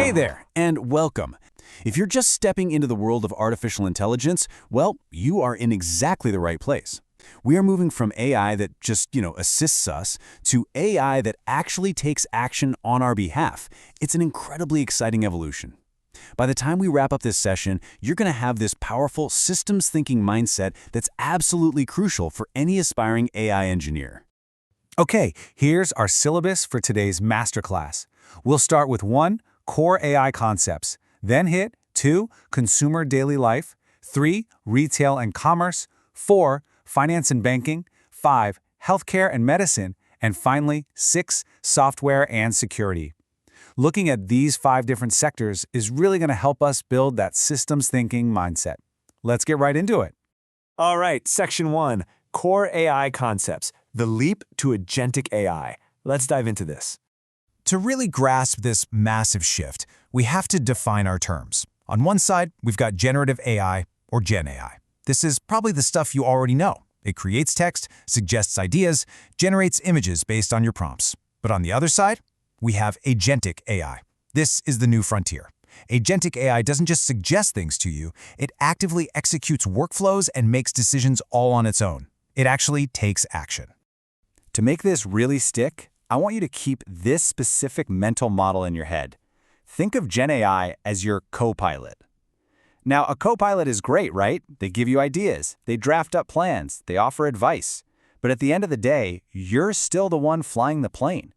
Hey there, and welcome. If you're just stepping into the world of artificial intelligence, well, you are in exactly the right place. We are moving from AI that just, assists us to AI that actually takes action on our behalf. It's an incredibly exciting evolution. By the time we wrap up this session, you're going to have this powerful systems thinking mindset that's absolutely crucial for any aspiring AI engineer. Okay, here's our syllabus for today's masterclass. We'll start with 1. Core AI concepts, then hit 2. Consumer daily life, 3. Retail and commerce, 4. Finance and banking, 5. Healthcare and medicine, and finally 6. Software and security. Looking at these 5 different sectors is really going to help us build that systems thinking mindset. Let's get right into it. All right, Section 1, Core AI Concepts, the leap to Agentic AI. Let's dive into this. To really grasp this massive shift, we have to define our terms. On one side, we've got Generative AI, or GenAI. This is probably the stuff you already know. It creates text, suggests ideas, generates images based on your prompts. But on the other side, we have Agentic AI. This is the new frontier. Agentic AI doesn't just suggest things to you, it actively executes workflows and makes decisions all on its own. It actually takes action. To make this really stick, I want you to keep this specific mental model in your head. Think of GenAI as your co-pilot. Now, a co-pilot is great, right? They give you ideas, they draft up plans, they offer advice. But at the end of the day, you're still the one flying the plane.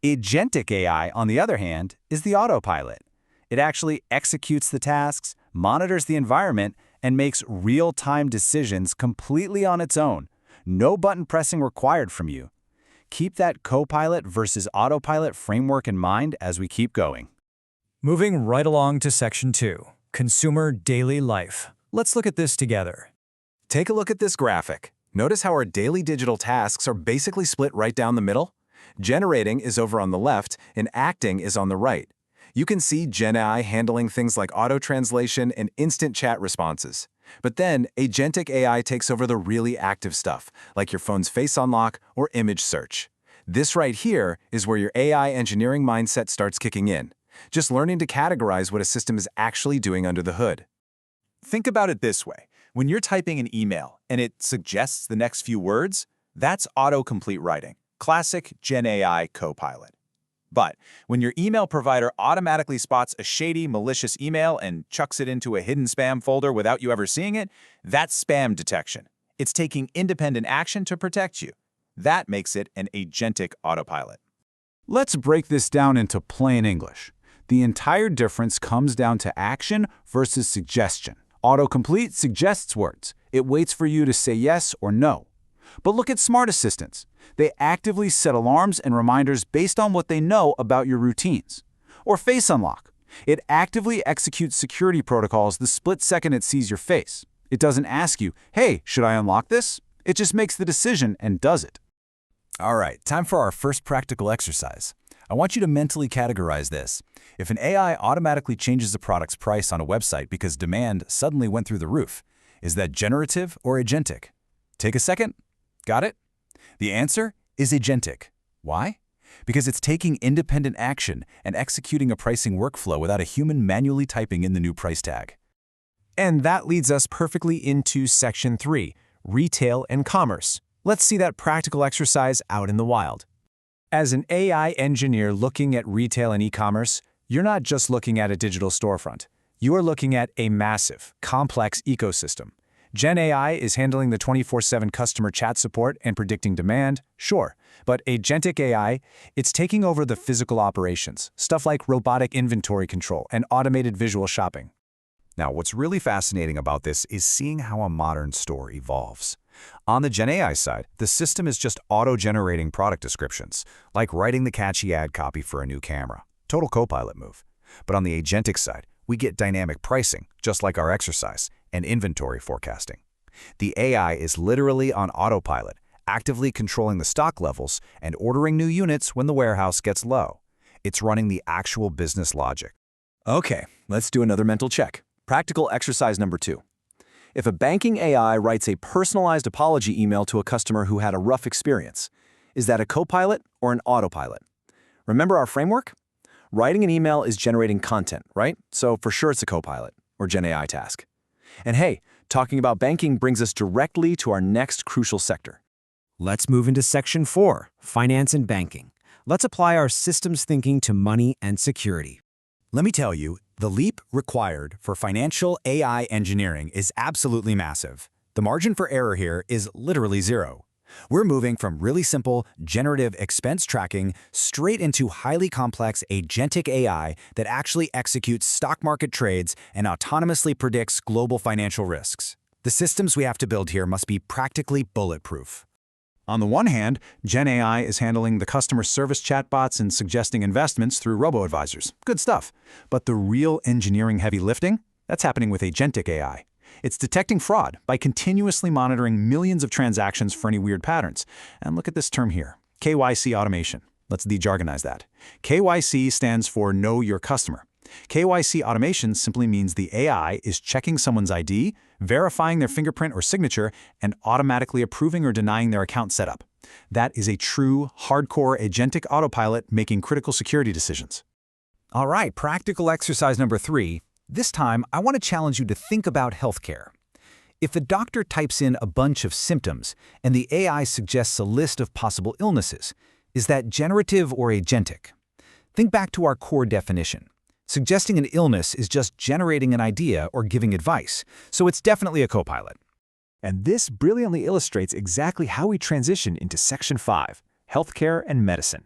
Agentic AI, on the other hand, is the autopilot. It actually executes the tasks, monitors the environment, and makes real-time decisions completely on its own. No button pressing required from you. Keep that co-pilot versus autopilot framework in mind as we keep going. Moving right along to Section 2, Consumer Daily Life. Let's look at this together. Take a look at this graphic. Notice how our daily digital tasks are basically split right down the middle? Generating is over on the left, and acting is on the right. You can see GenAI handling things like auto-translation and instant chat responses. But then, Agentic AI takes over the really active stuff, like your phone's face unlock or image search. This right here is where your AI engineering mindset starts kicking in, just learning to categorize what a system is actually doing under the hood. Think about it this way. When you're typing an email and it suggests the next few words, that's autocomplete writing, classic GenAI copilot. But when your email provider automatically spots a shady, malicious email and chucks it into a hidden spam folder without you ever seeing it, that's spam detection. It's taking independent action to protect you. That makes it an agentic autopilot. Let's break this down into plain English. The entire difference comes down to action versus suggestion. Autocomplete suggests words. It waits for you to say yes or no. But look at smart assistants. They actively set alarms and reminders based on what they know about your routines. Or face unlock. It actively executes security protocols the split second it sees your face. It doesn't ask you, hey, should I unlock this? It just makes the decision and does it. All right, time for our first practical exercise. I want you to mentally categorize this. If an AI automatically changes a product's price on a website because demand suddenly went through the roof, is that generative or agentic? Take a second. Got it? The answer is agentic. Why? Because it's taking independent action and executing a pricing workflow without a human manually typing in the new price tag. And that leads us perfectly into Section 3, Retail and Commerce. Let's see that practical exercise out in the wild. As an AI engineer looking at retail and e-commerce, you're not just looking at a digital storefront. You are looking at a massive, complex ecosystem. GenAI is handling the 24/7 customer chat support and predicting demand, sure. But Agentic AI, it's taking over the physical operations, stuff like robotic inventory control and automated visual shopping. Now, what's really fascinating about this is seeing how a modern store evolves. On the GenAI side, the system is just auto-generating product descriptions, like writing the catchy ad copy for a new camera. Total co-pilot move. But on the agentic side, we get dynamic pricing, just like our exercise, and inventory forecasting. The AI is literally on autopilot, actively controlling the stock levels and ordering new units when the warehouse gets low. It's running the actual business logic. Okay, let's do another mental check. Practical exercise number 2. If a banking AI writes a personalized apology email to a customer who had a rough experience, is that a copilot or an autopilot? Remember our framework? Writing an email is generating content, right? So for sure it's a Copilot or GenAI task. And hey, talking about banking brings us directly to our next crucial sector. Let's move into Section 4, Finance and Banking. Let's apply our systems thinking to money and security. Let me tell you, the leap required for financial AI engineering is absolutely massive. The margin for error here is literally zero. We're moving from really simple generative expense tracking straight into highly complex agentic AI that actually executes stock market trades and autonomously predicts global financial risks. The systems we have to build here must be practically bulletproof. On the one hand, GenAI is handling the customer service chatbots and suggesting investments through robo-advisors. Good stuff. But the real engineering heavy lifting? That's happening with Agentic AI. It's detecting fraud by continuously monitoring millions of transactions for any weird patterns. And look at this term here, KYC automation. Let's de-jargonize that. KYC stands for Know Your Customer. KYC automation simply means the AI is checking someone's ID, verifying their fingerprint or signature, and automatically approving or denying their account setup. That is a true, hardcore agentic autopilot making critical security decisions. All right, practical exercise number 3. This time, I want to challenge you to think about healthcare. If the doctor types in a bunch of symptoms and the AI suggests a list of possible illnesses, is that generative or agentic? Think back to our core definition. Suggesting an illness is just generating an idea or giving advice, so it's definitely a copilot. And this brilliantly illustrates exactly how we transition into Section 5, Healthcare and Medicine.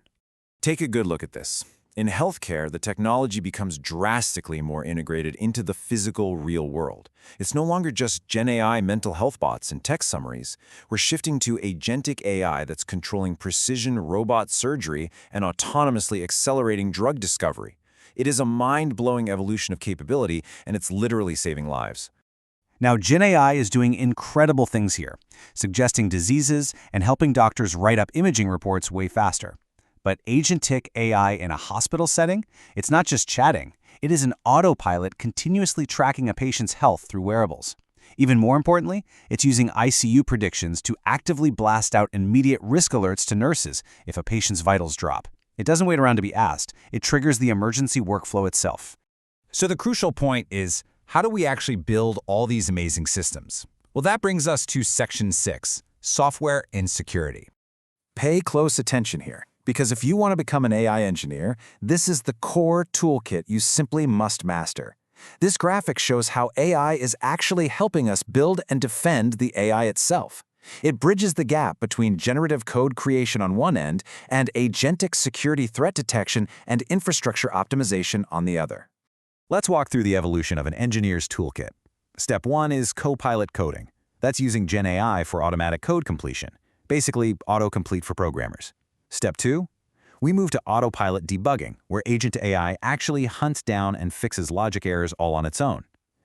Take a good look at this. In healthcare, the technology becomes drastically more integrated into the physical, real world. It's no longer just GenAI mental health bots and text summaries. We're shifting to agentic AI that's controlling precision robot surgery and autonomously accelerating drug discovery. It is a mind-blowing evolution of capability, and it's literally saving lives. Now, GenAI is doing incredible things here, suggesting diseases and helping doctors write up imaging reports way faster. But agentic AI in a hospital setting, it's not just chatting. It is an autopilot continuously tracking a patient's health through wearables. Even more importantly, it's using ICU predictions to actively blast out immediate risk alerts to nurses if a patient's vitals drop. It doesn't wait around to be asked. It triggers the emergency workflow itself. So the crucial point is, how do we actually build all these amazing systems? Well, that brings us to Section 6, Software and Security. Pay close attention here, because if you want to become an AI engineer, this is the core toolkit you simply must master. This graphic shows how AI is actually helping us build and defend the AI itself. It bridges the gap between generative code creation on one end and agentic security threat detection and infrastructure optimization on the other. Let's walk through the evolution of an engineer's toolkit. Step 1 is copilot coding. That's using GenAI for automatic code completion, basically autocomplete for programmers. Step 2, we move to autopilot debugging, where Agent AI actually hunts down and fixes logic errors all on its own.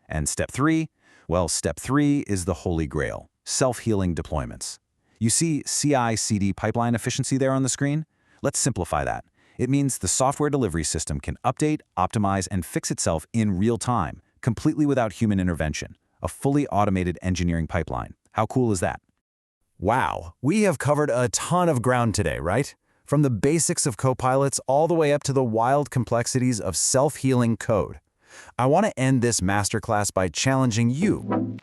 And Step 3, well, Step 3 is the holy grail, self-healing deployments. You see CI/CD pipeline efficiency there on the screen? Let's simplify that. It means the software delivery system can update, optimize, and fix itself in real time, completely without human intervention. A fully automated engineering pipeline. How cool is that? Wow, we have covered a ton of ground today, right? From the basics of copilots all the way up to the wild complexities of self-healing code. I want to end this masterclass by challenging you.